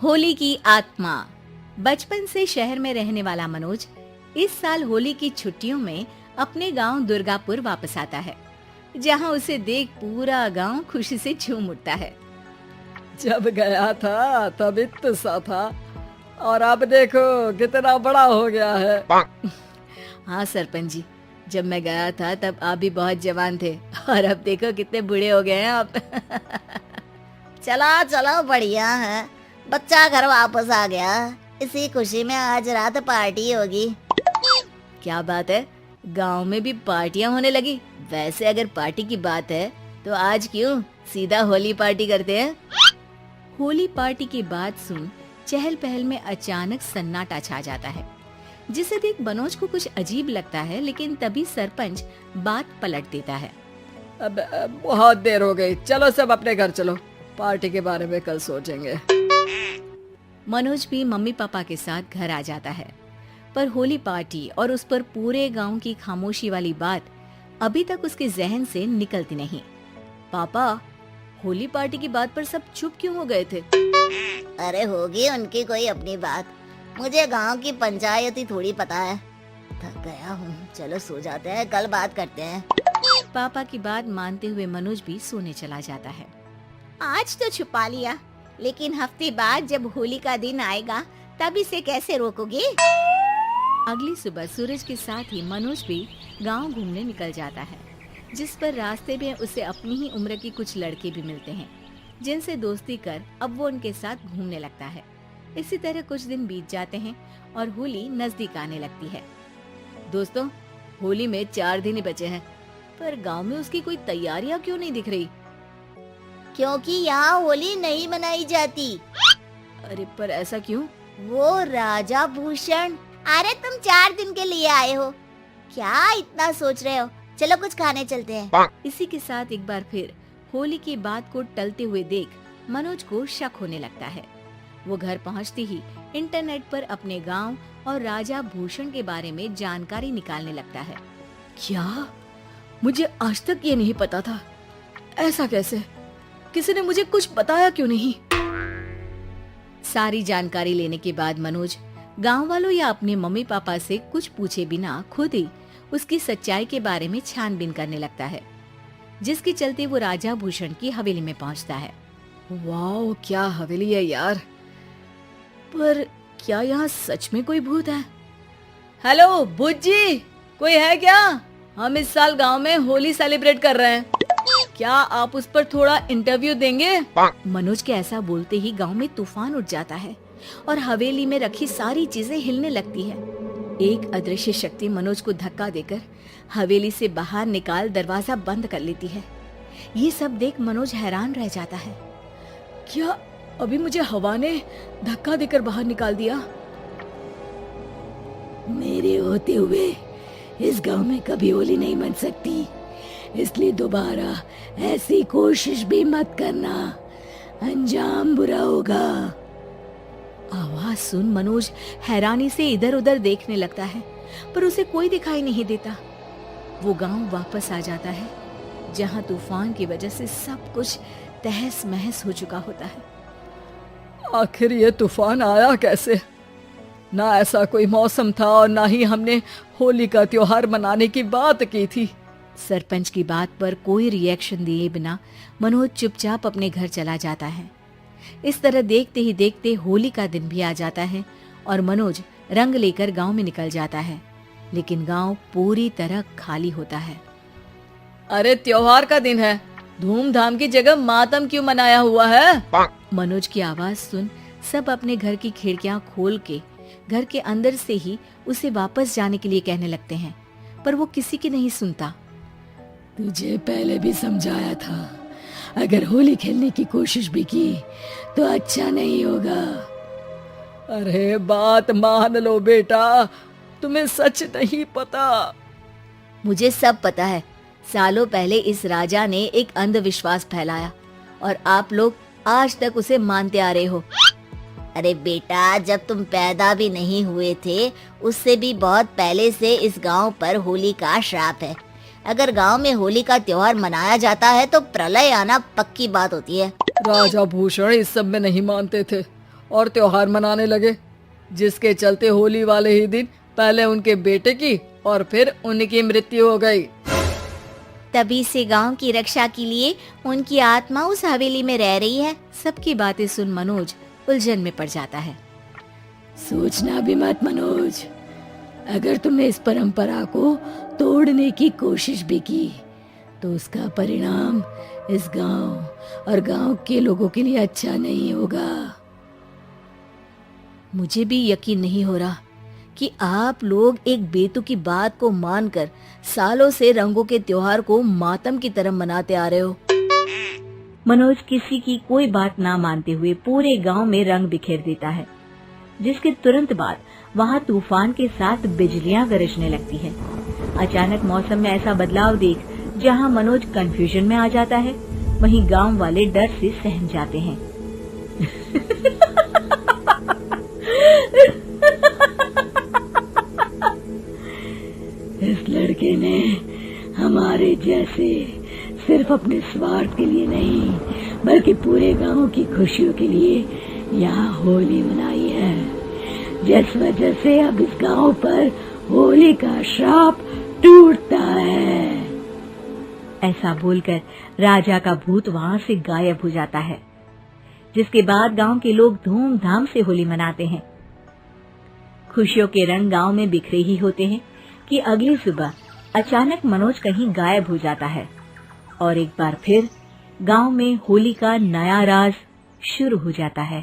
होली की आत्मा। बचपन से शहर में रहने वाला मनोज इस साल होली की छुट्टियों में अपने गांव दुर्गापुर वापस आता है, जहां उसे देख पूरा गांव खुशी से झूम उठता है। जब गया था तब इतना सा था और अब देखो कितना बड़ा हो गया है। हाँ सरपंच जी, जब मैं गया था तब आप भी बहुत जवान थे और अब देखो कितने बूढ़े हो गए हैं आप। चला चलो बढ़िया है, बच्चा घर वापस आ गया। इसी खुशी में आज रात पार्टी होगी। क्या बात है, गांव में भी पार्टियां होने लगी। वैसे अगर पार्टी की बात है तो आज क्यों सीधा होली पार्टी करते हैं। होली पार्टी की बात सुन चहल पहल में अचानक सन्नाटा छा जाता है, जिसे देख मनोज को कुछ अजीब लगता है, लेकिन तभी सरपंच बात पलट देता है। अब बहुत देर हो गई, चलो सब अपने घर चलो, पार्टी के बारे में कल सोचेंगे। मनोज भी मम्मी पापा के साथ घर आ जाता है, पर होली पार्टी और उस पर पूरे गांव की खामोशी वाली बात अभी तक उसके जहन से निकलती नहीं। पापा, होली पार्टी की बात पर सब चुप क्यों हो गए थे? अरे होगी उनकी कोई अपनी बात, मुझे गांव की पंचायती थोड़ी पता है। थक गया हूँ, चलो सो जाते हैं, कल बात करते हैं। पापा की बात मानते हुए मनोज भी सोने चला जाता है। आज तो छुपा लिया, लेकिन हफ्ते बाद जब होली का दिन आएगा तब इसे कैसे रोकोगे? अगली सुबह सूरज के साथ ही मनोज भी गांव घूमने निकल जाता है, जिस पर रास्ते में उसे अपनी ही उम्र के कुछ लड़के भी मिलते हैं, जिनसे दोस्ती कर अब वो उनके साथ घूमने लगता है। इसी तरह कुछ दिन बीत जाते हैं और होली नजदीक आने लगती है। दोस्तों, होली में 4 दिन ही बचे हैं, पर गांव में उसकी कोई तैयारियां क्यों नहीं दिख रही? क्योंकि यहाँ होली नहीं मनाई जाती। अरे पर ऐसा क्यों? वो राजा भूषण, अरे तुम 4 दिन के लिए आए हो, क्या इतना सोच रहे हो? चलो कुछ खाने चलते हैं। इसी के साथ एक बार फिर होली की बात को टलते हुए देख मनोज को शक होने लगता है। वो घर पहुंचते ही इंटरनेट पर अपने गांव और राजा भूषण के बारे में जानकारी निकालने लगता है। क्या? मुझे आज तक ये नहीं पता था। ऐसा कैसे? किसी ने मुझे कुछ बताया क्यों नहीं? सारी जानकारी लेने के बाद मनोज गांव वालों या अपने मम्मी पापा से कुछ पूछे बिना खुद ही उसकी सच्चाई के बारे में छानबीन करने लगता है, जिसके चलते वो राजा भूषण की हवेली में पहुंचता है। वाह, क्या हवेली है यार। पर क्या यहाँ सच में कोई भूत है? हेलो भूत जी, कोई है क्या? हम इस साल गांव में होली सेलिब्रेट कर रहे हैं, क्या आप उस पर थोड़ा इंटरव्यू देंगे? मनोज के ऐसा बोलते ही गांव में तूफान उठ जाता है और हवेली में रखी सारी चीजें हिलने लगती है। एक अदृश्य शक्ति मनोज को धक्का देकर हवेली से बाहर निकाल दरवाजा बंद कर लेती है। ये सब देख मनोज हैरान रह जाता है। क्या अभी मुझे हवा ने धक्का देकर बाहर निकाल दिया? मेरे होते हुए इस गांव में कभी होली नहीं मन सकती, इसलिए दोबारा ऐसी कोशिश भी मत करना, अंजाम बुरा होगा। आवाज सुन मनोज हैरानी से इधर उधर देखने लगता है, पर उसे कोई दिखाई नहीं देता। वो गांव वापस आ जाता है, जहां तूफान की वजह से सब कुछ तहस महस हो चुका होता है। आखिर ये तूफान आया कैसे? ना ऐसा कोई मौसम था और ना ही हमने होली का त्योहार मनाने की बात की थी। सरपंच की बात पर कोई रिएक्शन दिए बिना मनोज चुपचाप अपने घर चला जाता है। इस तरह देखते ही देखते होली का दिन भी आ जाता है और मनोज रंग लेकर गांव में निकल जाता है, लेकिन गांव पूरी तरह खाली होता है। अरे त्योहार का दिन है, धूमधाम की जगह मातम क्यों मनाया हुआ है? मनोज की आवाज सुन सब अपने घर की खिड़कियां खोल के घर के अंदर से ही उसे वापस जाने के लिए कहने लगते हैं, पर वो किसी की नहीं सुनता। तुझे पहले भी समझाया था, अगर होली खेलने की कोशिश भी की तो अच्छा नहीं होगा। अरे बात मान लो बेटा, तुम्हें सच नहीं पता। मुझे सब पता है। सालों पहले इस राजा ने एक अंधविश्वास फैलाया और आप लोग आज तक उसे मानते आ रहे हो। अरे बेटा, जब तुम पैदा भी नहीं हुए थे उससे भी बहुत पहले से इस गांव पर होली का श्राप है। अगर गांव में होली का त्योहार मनाया जाता है तो प्रलय आना पक्की बात होती है। राजा भूषण इस सब में नहीं मानते थे और त्योहार मनाने लगे, जिसके चलते होली वाले ही दिन पहले उनके बेटे की और फिर उनकी मृत्यु हो गई। तभी से गांव की रक्षा के लिए उनकी आत्मा उस हवेली में रह रही है। सबकी बातें सुन मनोज उलझन में पड़ जाता है। सोचना भी मत मनोज, अगर तुमने इस परंपरा को तोड़ने की कोशिश भी की तो उसका परिणाम इस गांव और गांव के लोगों के लिए अच्छा नहीं होगा। मुझे भी यकीन नहीं हो रहा कि आप लोग एक बेतुकी बात को मानकर सालों से रंगों के त्योहार को मातम की तरह मनाते आ रहे हो। मनोज किसी की कोई बात ना मानते हुए पूरे गांव में रंग बिखेर देता है, जिसके तुरंत बाद वहां तूफान के साथ बिजलियां गरजने लगती है। अचानक मौसम में ऐसा बदलाव देख जहां मनोज कंफ्यूजन में आ जाता है, वहीं गांव वाले डर से सहम जाते हैं। इस लड़के ने हमारे जैसे सिर्फ अपने स्वार्थ के लिए नहीं बल्कि पूरे गांव की खुशियों के लिए यहाँ होली मनाई है, जिस वजह से अब इस गांव पर होली का श्राप टूटता है। ऐसा बोलकर राजा का भूत वहां से गायब हो जाता है, जिसके बाद गांव के लोग धूमधाम से होली मनाते हैं। खुशियों के रंग गांव में बिखरे ही होते हैं कि अगली सुबह अचानक मनोज कहीं गायब हो जाता है और एक बार फिर गांव में होली का नया राज शुरू हो जाता है।